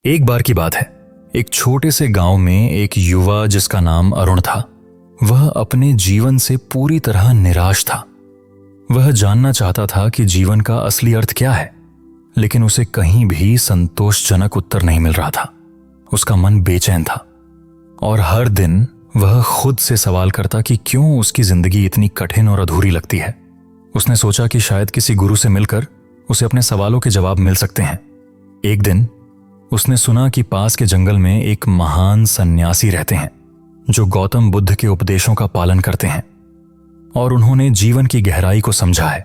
एक बार की बात है, एक छोटे से गांव में एक युवा जिसका नाम अरुण था, वह अपने जीवन से पूरी तरह निराश था। वह जानना चाहता था कि जीवन का असली अर्थ क्या है, लेकिन उसे कहीं भी संतोषजनक उत्तर नहीं मिल रहा था। उसका मन बेचैन था और हर दिन वह खुद से सवाल करता कि क्यों उसकी जिंदगी इतनी कठिन और अधूरी लगती है। उसने सोचा कि शायद किसी गुरु से मिलकर उसे अपने सवालों के जवाब मिल सकते हैं। एक दिन उसने सुना कि पास के जंगल में एक महान सन्यासी रहते हैं जो गौतम बुद्ध के उपदेशों का पालन करते हैं और उन्होंने जीवन की गहराई को समझा है।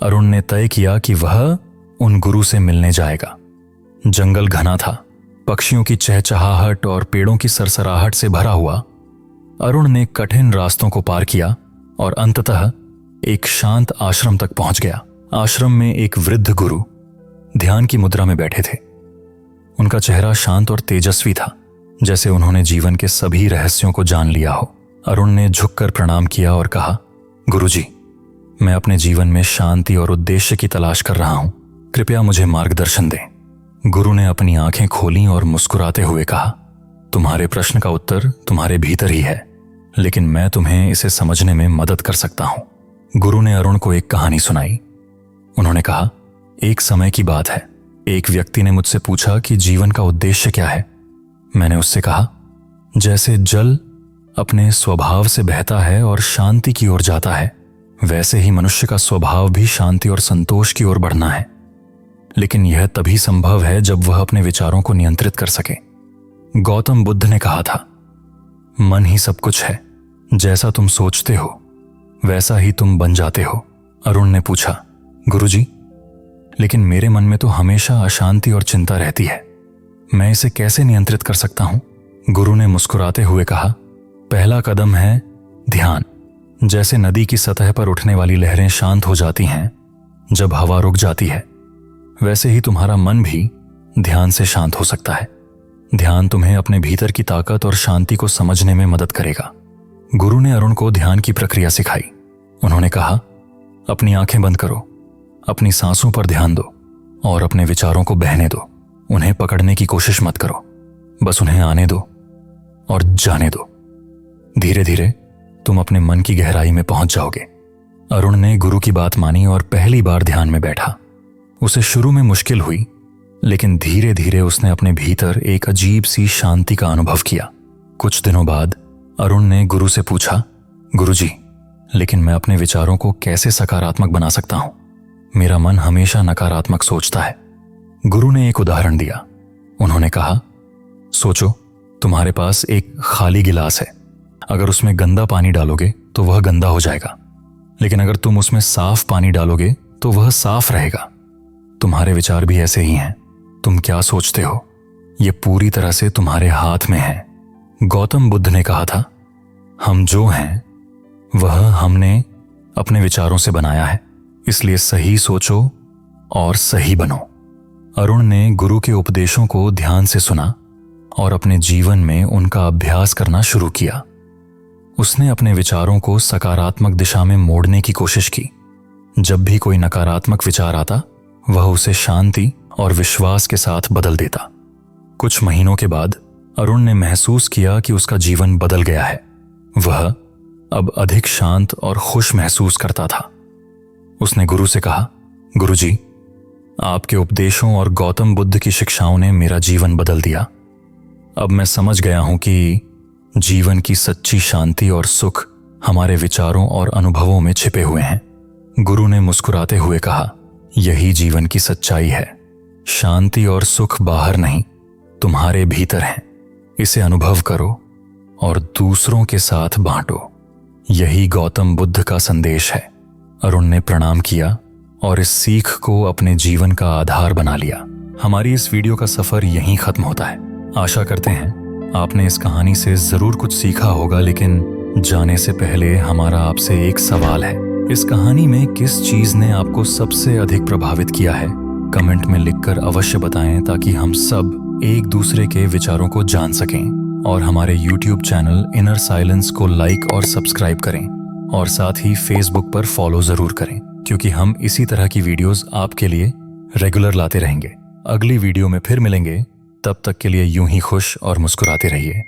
अरुण ने तय किया कि वह उन गुरु से मिलने जाएगा। जंगल घना था, पक्षियों की चहचहाहट और पेड़ों की सरसराहट से भरा हुआ। अरुण ने कठिन रास्तों को पार किया और अंततः एक शांत आश्रम तक पहुंच गया। आश्रम में एक वृद्ध गुरु ध्यान की मुद्रा में बैठे थे। उनका चेहरा शांत और तेजस्वी था, जैसे उन्होंने जीवन के सभी रहस्यों को जान लिया हो। अरुण ने झुककर प्रणाम किया और कहा, गुरुजी, मैं अपने जीवन में शांति और उद्देश्य की तलाश कर रहा हूं, कृपया मुझे मार्गदर्शन दें। गुरु ने अपनी आंखें खोलीं और मुस्कुराते हुए कहा, तुम्हारे प्रश्न का उत्तर तुम्हारे भीतर ही है, लेकिन मैं तुम्हें इसे समझने में मदद कर सकता हूं। गुरु ने अरुण को एक कहानी सुनाई। उन्होंने कहा, एक समय की बात है, एक व्यक्ति ने मुझसे पूछा कि जीवन का उद्देश्य क्या है। मैंने उससे कहा, जैसे जल अपने स्वभाव से बहता है और शांति की ओर जाता है, वैसे ही मनुष्य का स्वभाव भी शांति और संतोष की ओर बढ़ना है, लेकिन यह तभी संभव है जब वह अपने विचारों को नियंत्रित कर सके। गौतम बुद्ध ने कहा था, मन ही सब कुछ है, जैसा तुम सोचते हो वैसा ही तुम बन जाते हो। अरुण ने पूछा, गुरुजी, लेकिन मेरे मन में तो हमेशा अशांति और चिंता रहती है, मैं इसे कैसे नियंत्रित कर सकता हूं? गुरु ने मुस्कुराते हुए कहा, पहला कदम है ध्यान। जैसे नदी की सतह पर उठने वाली लहरें शांत हो जाती हैं जब हवा रुक जाती है, वैसे ही तुम्हारा मन भी ध्यान से शांत हो सकता है। ध्यान तुम्हें अपने भीतर की ताकत और शांति को समझने में मदद करेगा। गुरु ने अरुण को ध्यान की प्रक्रिया सिखाई। उन्होंने कहा, अपनी आंखें बंद करो, अपनी सांसों पर ध्यान दो और अपने विचारों को बहने दो। उन्हें पकड़ने की कोशिश मत करो, बस उन्हें आने दो और जाने दो। धीरे धीरे तुम अपने मन की गहराई में पहुंच जाओगे। अरुण ने गुरु की बात मानी और पहली बार ध्यान में बैठा। उसे शुरू में मुश्किल हुई, लेकिन धीरे धीरे उसने अपने भीतर एक अजीब सी शांति का अनुभव किया। कुछ दिनों बाद अरुण ने गुरु से पूछा, गुरुजी, लेकिन मैं अपने विचारों को कैसे सकारात्मक बना सकता हूं? मेरा मन हमेशा नकारात्मक सोचता है। गुरु ने एक उदाहरण दिया। उन्होंने कहा, सोचो, तुम्हारे पास एक खाली गिलास है। अगर उसमें गंदा पानी डालोगे तो वह गंदा हो जाएगा, लेकिन अगर तुम उसमें साफ पानी डालोगे तो वह साफ रहेगा। तुम्हारे विचार भी ऐसे ही हैं। तुम क्या सोचते हो, यह पूरी तरह से तुम्हारे हाथ में है। गौतम बुद्ध ने कहा था, हम जो हैं वह हमने अपने विचारों से बनाया है, इसलिए सही सोचो और सही बनो। अरुण ने गुरु के उपदेशों को ध्यान से सुना और अपने जीवन में उनका अभ्यास करना शुरू किया। उसने अपने विचारों को सकारात्मक दिशा में मोड़ने की कोशिश की। जब भी कोई नकारात्मक विचार आता, वह उसे शांति और विश्वास के साथ बदल देता। कुछ महीनों के बाद अरुण ने महसूस किया कि उसका जीवन बदल गया है। वह अब अधिक शांत और खुश महसूस करता था। उसने गुरु से कहा, गुरुजी, आपके उपदेशों और गौतम बुद्ध की शिक्षाओं ने मेरा जीवन बदल दिया। अब मैं समझ गया हूं कि जीवन की सच्ची शांति और सुख हमारे विचारों और अनुभवों में छिपे हुए हैं। गुरु ने मुस्कुराते हुए कहा, यही जीवन की सच्चाई है। शांति और सुख बाहर नहीं, तुम्हारे भीतर है। इसे अनुभव करो और दूसरों के साथ बांटो। यही गौतम बुद्ध का संदेश है। अरुण ने प्रणाम किया और इस सीख को अपने जीवन का आधार बना लिया। हमारी इस वीडियो का सफर यहीं खत्म होता है। आशा करते हैं आपने इस कहानी से जरूर कुछ सीखा होगा, लेकिन जाने से पहले हमारा आपसे एक सवाल है, इस कहानी में किस चीज ने आपको सबसे अधिक प्रभावित किया है? कमेंट में लिखकर अवश्य बताएं, ताकि हम सब एक दूसरे के विचारों को जान सकें। और हमारे YouTube चैनल इनर साइलेंस को लाइक और सब्सक्राइब करें, और साथ ही Facebook पर फॉलो जरूर करें, क्योंकि हम इसी तरह की वीडियोस आपके लिए रेगुलर लाते रहेंगे। अगली वीडियो में फिर मिलेंगे। तब तक के लिए यूं ही खुश और मुस्कुराते रहिए।